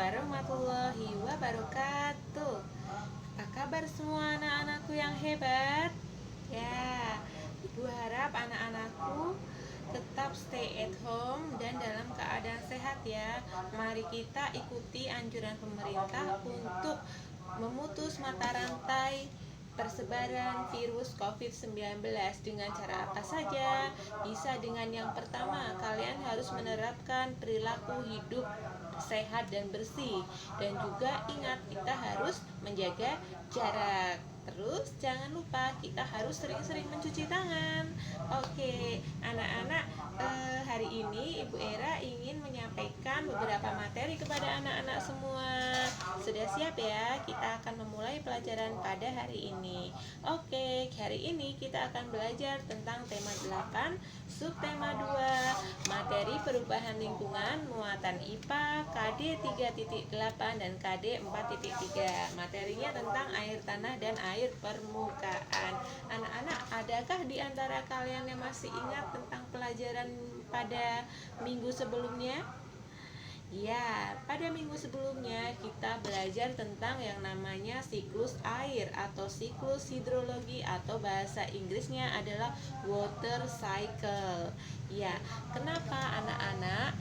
warahmatullahi wabarakatuh. Apa kabar semua anak-anakku yang hebat? Ya, Ibu harap anak-anakku tetap stay at home dan dalam keadaan sehat ya. Mari kita ikuti anjuran pemerintah untuk memutus mata rantai persebaran virus COVID-19 dengan cara apa saja? Bisa dengan yang pertama, kalian harus menerapkan perilaku hidup sehat dan bersih. Dan juga ingat, kita harus menjaga jarak. Terus jangan lupa kita harus sering-sering mencuci tangan. Oke, anak-anak, hari ini Ibu Era ingin menyampaikan beberapa materi kepada anak-anak semua. Sudah siap ya? Kita akan memulai pelajaran pada hari ini. Oke, hari ini kita akan belajar tentang tema 8, subtema 2, materi perubahan lingkungan, muatan IPA, KD 3.8 dan KD 4.3. Materinya tentang air tanah dan air permukaan. Anak-anak, adakah di antara kalian yang masih ingat tentang pelajaran pada minggu sebelumnya? Ya, pada minggu sebelumnya kita belajar tentang yang namanya siklus air atau siklus hidrologi, atau bahasa Inggrisnya adalah water cycle. Ya, kenapa anak-anak?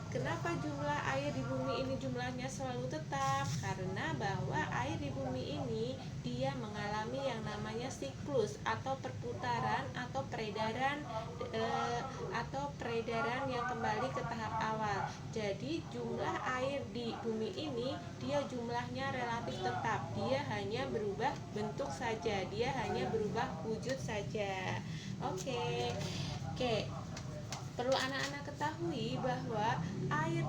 Kenapa jumlah air di bumi ini jumlahnya selalu tetap? Karena bahwa air di bumi ini dia mengalami yang namanya siklus atau perputaran atau peredaran yang kembali ke tahap awal. Jadi jumlah air di bumi ini dia jumlahnya relatif tetap. Dia hanya berubah bentuk saja, dia hanya berubah wujud saja. Oke. Perlu anak-anak ketahui bahwa air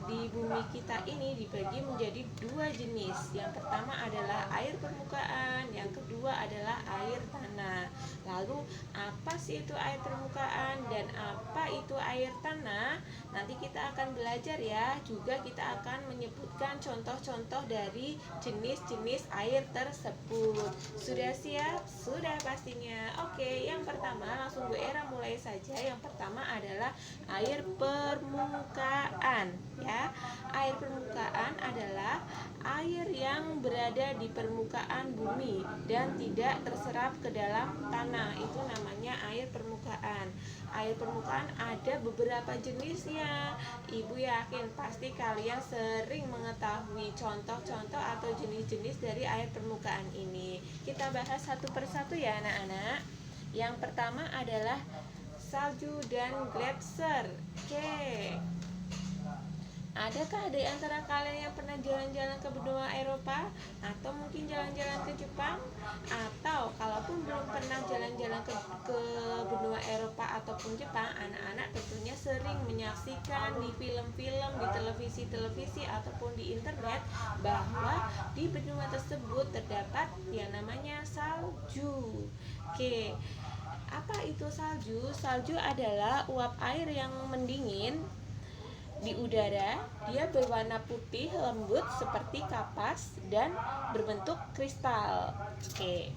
di bumi kita ini dibagi menjadi dua jenis. Yang pertama adalah air permukaan, yang kedua adalah air tanah. Lalu apa sih itu air permukaan dan apa itu air tanah? Nanti kita akan belajar ya. Juga kita akan menyebutkan contoh-contoh dari jenis-jenis air tersebut. Sudah siap? Sudah pastinya. Oke, yang pertama langsung Bu Era mulai saja. Yang pertama adalah air permukaan ya. Air permukaan adalah air yang berada di permukaan bumi dan tidak terserap ke dalam tanah. Itu namanya air permukaan. Air permukaan ada beberapa jenisnya. Ibu yakin pasti kalian sering mengetahui contoh-contoh atau jenis-jenis dari air permukaan ini. Kita bahas satu persatu ya anak-anak. Yang pertama adalah salju dan gletser. Oke. Adakah di antara kalian yang pernah jalan-jalan ke benua Eropa atau mungkin jalan-jalan ke Jepang? Atau kalaupun belum pernah jalan-jalan ke benua Eropa ataupun Jepang, anak-anak tentunya sering menyaksikan di film-film, di televisi-televisi ataupun di internet bahwa di benua tersebut terdapat yang namanya salju. Oke. Apa itu salju? Salju adalah uap air yang mendingin di udara. Dia berwarna putih lembut seperti kapas dan berbentuk kristal. Oke.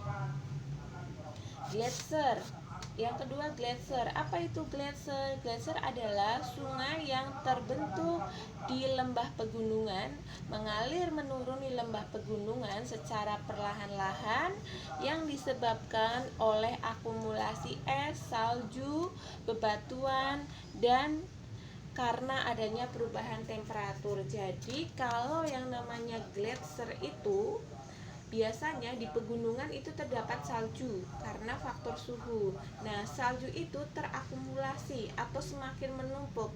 Gletser. Yang kedua, gletser. Apa itu gletser? Gletser adalah sungai yang terbentuk di lembah pegunungan, mengalir menuruni lembah pegunungan secara perlahan-lahan yang disebabkan oleh akumulasi es, salju, bebatuan, dan karena adanya perubahan temperatur. Jadi kalau yang namanya gletser itu biasanya di pegunungan itu terdapat salju karena faktor suhu. Nah, salju itu terakumulasi atau semakin menumpuk.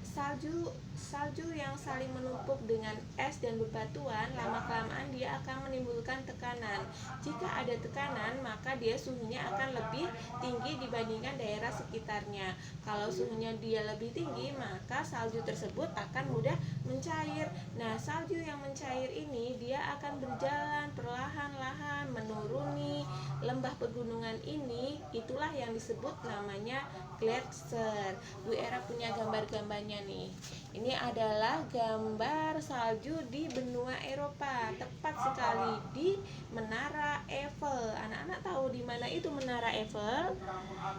Salju yang saling menumpuk dengan es dan bebatuan, lama-kelamaan dia akan menimbulkan tekanan. Jika ada tekanan, maka dia suhunya akan lebih tinggi dibandingkan daerah sekitarnya. Kalau suhunya dia lebih tinggi, maka salju tersebut akan mudah mencair. Nah, salju yang mencair ini dia akan berjalan perlahan-lahan menuruni lembah pegunungan ini. Itulah yang disebut namanya gletser. Bu Era punya gambar-gambarnya selanjutnya nih. Ini adalah gambar salju di benua Eropa, tepat sekali di Menara Eiffel. Anak-anak tahu di mana itu Menara Eiffel?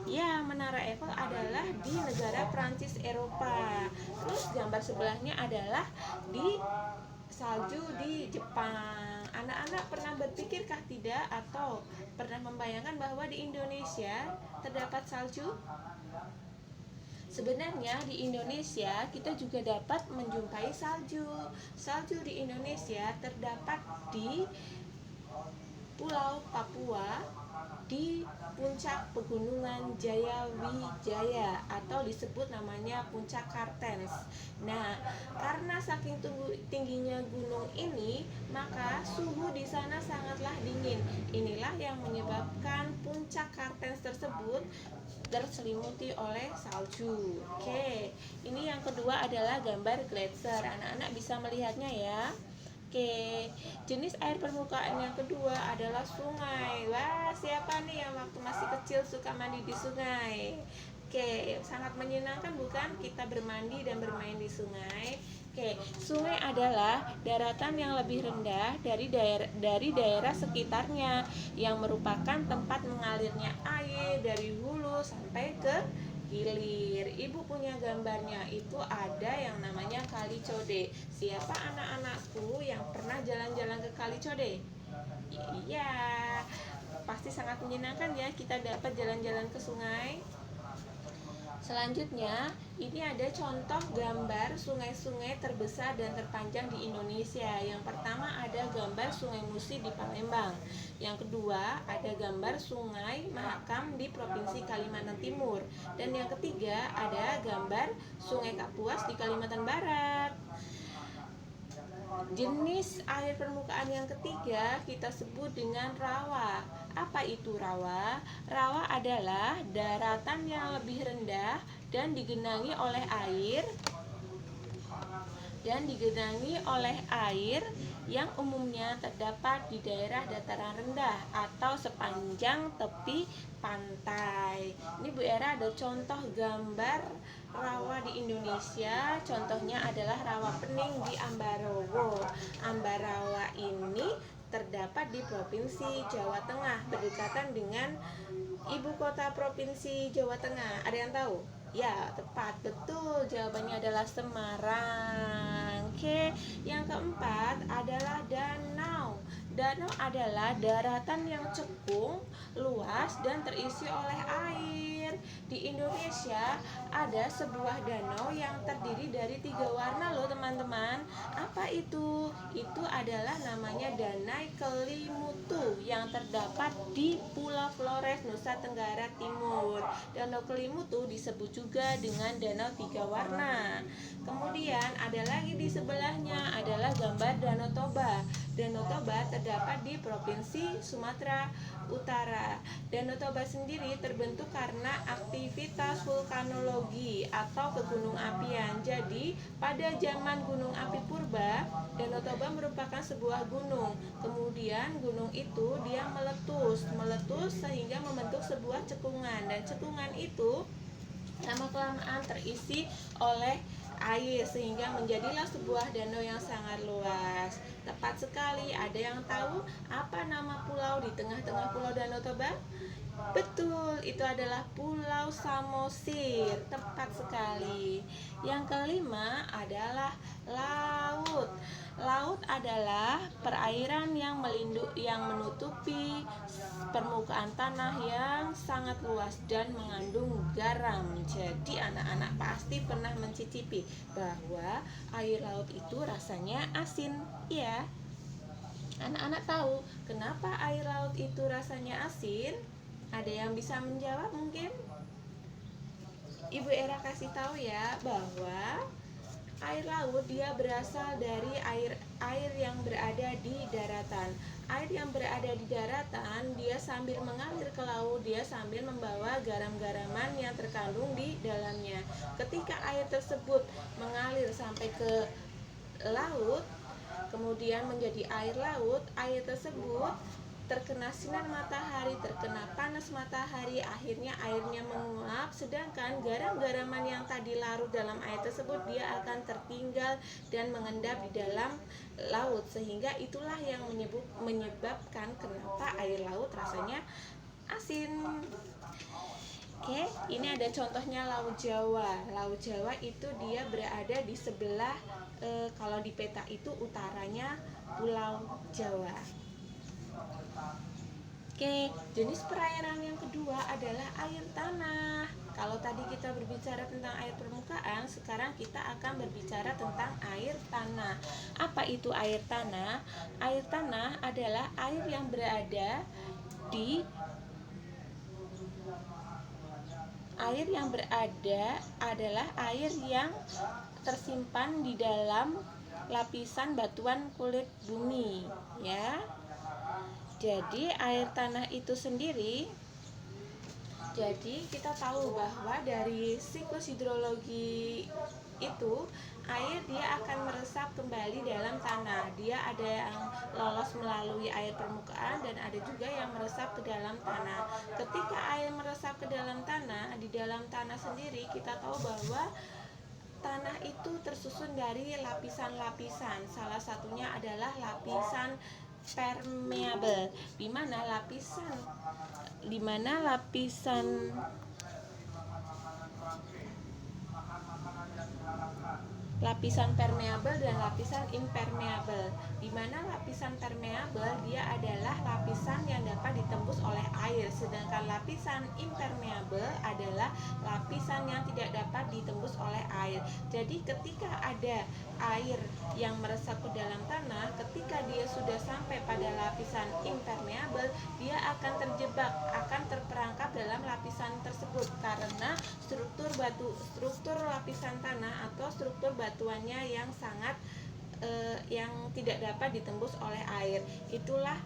Ya, Menara Eiffel adalah di negara Prancis Eropa. Terus gambar sebelahnya adalah di salju di Jepang. Anak-anak pernah berpikirkah tidak atau pernah membayangkan bahwa di Indonesia terdapat salju? Sebenarnya di Indonesia kita juga dapat menjumpai salju. Salju di Indonesia terdapat di Pulau Papua, di puncak pegunungan Jayawijaya atau disebut namanya puncak Kartens. Nah, karena saking tingginya gunung ini, maka suhu di sana sangatlah dingin. Inilah yang menyebabkan puncak Kartens tersebut terselimuti oleh salju. Oke, ini yang kedua adalah gambar gletser. Anak-anak bisa melihatnya ya. Oke, jenis air permukaan yang kedua adalah sungai. Wah, siapa nih yang waktu masih kecil suka mandi di sungai? Oke, sangat menyenangkan bukan kita bermandi dan bermain di sungai? Oke, sungai adalah daratan yang lebih rendah dari daerah sekitarnya yang merupakan tempat mengalirnya air dari hulu sampai ke hilir. Ibu punya gambarnya, itu ada yang namanya Kali Code. Siapa anak-anakku yang pernah jalan-jalan ke Kali Code? Iya, pasti sangat menyenangkan ya kita dapat jalan-jalan ke sungai. Selanjutnya, ini ada contoh gambar sungai-sungai terbesar dan terpanjang di Indonesia. Yang pertama ada gambar Sungai Musi di Palembang. Yang kedua ada gambar Sungai Mahakam di Provinsi Kalimantan Timur. Dan yang ketiga ada gambar Sungai Kapuas di Kalimantan Barat. Jenis air permukaan yang ketiga kita sebut dengan rawa. Apa itu rawa? Rawa adalah daratan yang lebih rendah dan digenangi oleh air yang umumnya terdapat di daerah dataran rendah atau sepanjang tepi pantai. Ini Bu Era ada contoh gambar rawa di Indonesia. Contohnya adalah Rawa Pening di Ambarawa. Ambarawa ini terdapat di Provinsi Jawa Tengah, berdekatan dengan ibu kota Provinsi Jawa Tengah. Ada yang tahu? Ya, tepat, betul. Jawabannya adalah Semarang. Oke, yang keempat adalah danau. Danau adalah daratan yang cekung, luas, dan terisi oleh air. Di Indonesia ada sebuah danau yang terdiri dari 3 warna loh teman-teman. Apa itu? Itu adalah namanya Danau Kelimutu yang terdapat di Pulau Flores, Nusa Tenggara Timur. Danau Kelimutu disebut juga dengan Danau 3 warna. Kemudian ada lagi di sebelahnya adalah gambar Danau Toba. Danau Toba terdapat di Provinsi Sumatera Utara. Danau Toba sendiri terbentuk karena aktivitas vulkanologi atau kegunung apian. Jadi, pada zaman gunung api purba, Danau Toba merupakan sebuah gunung. Kemudian gunung itu dia meletus sehingga membentuk sebuah cekungan, dan cekungan itu lama-kelamaan terisi oleh air sehingga menjadilah sebuah danau yang sangat luas. Tepat sekali. Ada yang tahu apa nama pulau di tengah-tengah Pulau Danau Toba? Betul, itu adalah Pulau Samosir. Tepat sekali. Yang kelima adalah laut. Laut adalah perairan yang menutupi permukaan tanah yang sangat luas dan mengandung garam. Jadi anak-anak pasti pernah mencicipi bahwa air laut itu rasanya asin. Iya. Anak-anak tahu kenapa air laut itu rasanya asin? Ada yang bisa menjawab mungkin? Ibu Era kasih tahu ya bahwa air laut dia berasal dari air yang berada di daratan. Air yang berada di daratan dia sambil mengalir ke laut, dia sambil membawa garam-garaman yang terkandung di dalamnya. Ketika air tersebut mengalir sampai ke laut, kemudian menjadi air laut, air tersebut terkena sinar matahari, terkena panas matahari, akhirnya airnya menguap. Sedangkan garam-garaman yang tadi larut dalam air tersebut dia akan tertinggal dan mengendap di dalam laut, sehingga itulah yang menyebabkan kenapa air laut rasanya asin. Oke, ini ada contohnya Laut Jawa. Laut Jawa itu dia berada di sebelah kalau di peta itu utaranya Pulau Jawa. Oke, jenis perairan yang kedua adalah air tanah. Kalau tadi kita berbicara tentang air permukaan, sekarang kita akan berbicara tentang air tanah. Apa itu air tanah? Air tanah adalah air yang berada adalah air yang tersimpan di dalam lapisan batuan kulit bumi, ya. Jadi air tanah itu sendiri, jadi kita tahu bahwa dari siklus hidrologi itu air dia akan meresap kembali dalam tanah. Dia ada yang lolos melalui air permukaan dan ada juga yang meresap ke dalam tanah. Ketika air meresap ke dalam tanah, di dalam tanah sendiri kita tahu bahwa tanah itu tersusun dari lapisan-lapisan. Salah satunya adalah lapisan permeable, di mana lapisan permeable dan lapisan impermeable. Di mana lapisan permeable dia adalah lapisan yang dapat ditembus oleh air, sedangkan lapisan impermeable adalah lapisan yang tidak dapat ditembus oleh air. Jadi ketika ada air yang meresap ke dalam tanah, ketika dia sudah sampai pada lapisan impermeable, dia akan terjebak, akan terperangkap dalam lapisan tersebut karena struktur lapisan tanah atau struktur batuannya yang sangat yang tidak dapat ditembus oleh air. Itulah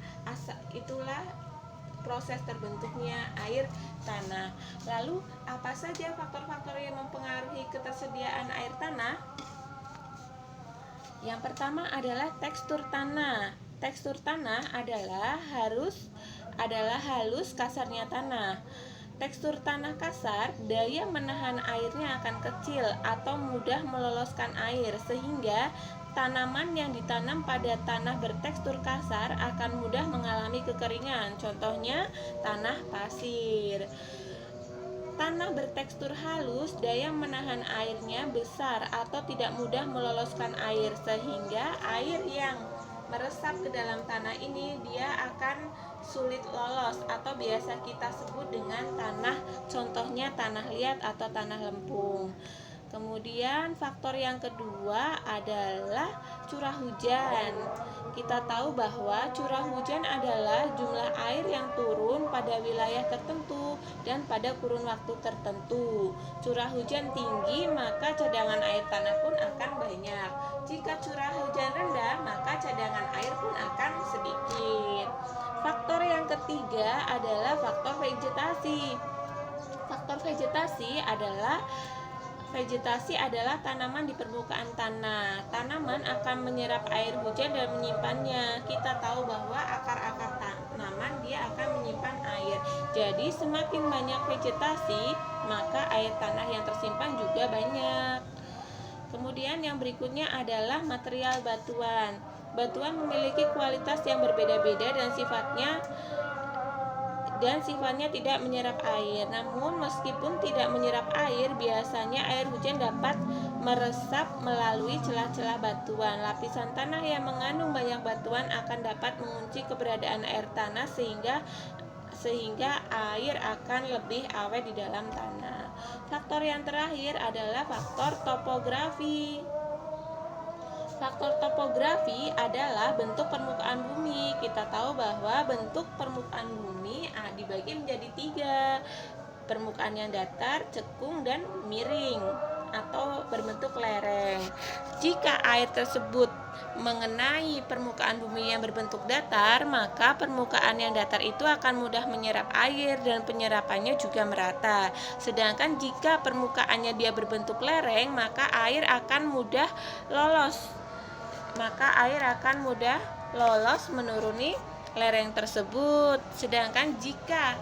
proses terbentuknya air tanah. Lalu apa saja faktor-faktor yang mempengaruhi ketersediaan air tanah? Yang pertama adalah tekstur tanah. Tekstur tanah adalah halus kasarnya tanah. Tekstur tanah kasar, daya menahan airnya akan kecil atau mudah meloloskan air, sehingga tanaman yang ditanam pada tanah bertekstur kasar akan mudah mengalami kekeringan. Contohnya tanah pasir. Tanah bertekstur halus, daya menahan airnya besar atau tidak mudah meloloskan air, sehingga air yang meresap ke dalam tanah ini dia akan sulit lolos atau biasa kita sebut dengan tanah, contohnya tanah liat atau tanah lempung. Kemudian faktor yang kedua adalah curah hujan. Kita tahu bahwa curah hujan adalah jumlah air yang turun pada wilayah tertentu dan pada kurun waktu tertentu. Curah hujan tinggi, maka cadangan air tanah pun akan banyak. Jika curah hujan rendah, maka cadangan air pun akan sedikit. Faktor yang ketiga adalah faktor vegetasi. Faktor vegetasi adalah tanaman di permukaan tanah. Tanaman akan menyerap air hujan dan menyimpannya. Kita tahu bahwa akar-akar tanaman dia akan menyimpan air. Jadi semakin banyak vegetasi, maka air tanah yang tersimpan juga banyak. Kemudian yang berikutnya adalah material batuan. Batuan memiliki kualitas yang berbeda-beda dan sifatnya tidak menyerap air. Namun meskipun tidak menyerap air, biasanya air hujan dapat meresap melalui celah-celah batuan. Lapisan tanah yang mengandung banyak batuan akan dapat mengunci keberadaan air tanah sehingga air akan lebih awet di dalam tanah. Faktor yang terakhir adalah faktor topografi. Faktor topografi adalah bentuk permukaan bumi. Kita tahu bahwa bentuk permukaan bumi dibagi menjadi 3. Permukaan yang datar, cekung, dan miring atau berbentuk lereng. Jika air tersebut mengenai permukaan bumi yang berbentuk datar, maka permukaan yang datar itu akan mudah menyerap air dan penyerapannya juga merata. Sedangkan jika permukaannya dia berbentuk lereng, maka air akan mudah lolos menuruni lereng tersebut. Sedangkan jika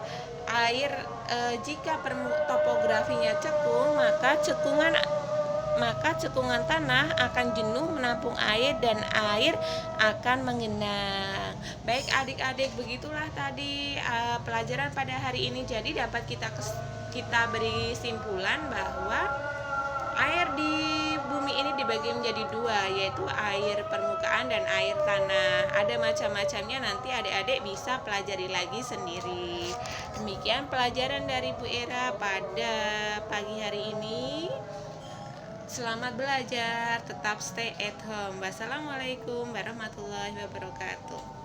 topografinya cekung, maka cekungan tanah akan jenuh menampung air dan air akan mengenang. Baik adik-adik, begitulah tadi pelajaran pada hari ini. Jadi dapat kita beri simpulan bahwa air di bumi ini dibagi menjadi dua, yaitu air permukaan dan air tanah. Ada macam-macamnya, nanti adik-adik bisa pelajari lagi sendiri. Demikian pelajaran dari Bu Era pada pagi hari ini. Selamat belajar, tetap stay at home. Wassalamualaikum warahmatullahi wabarakatuh.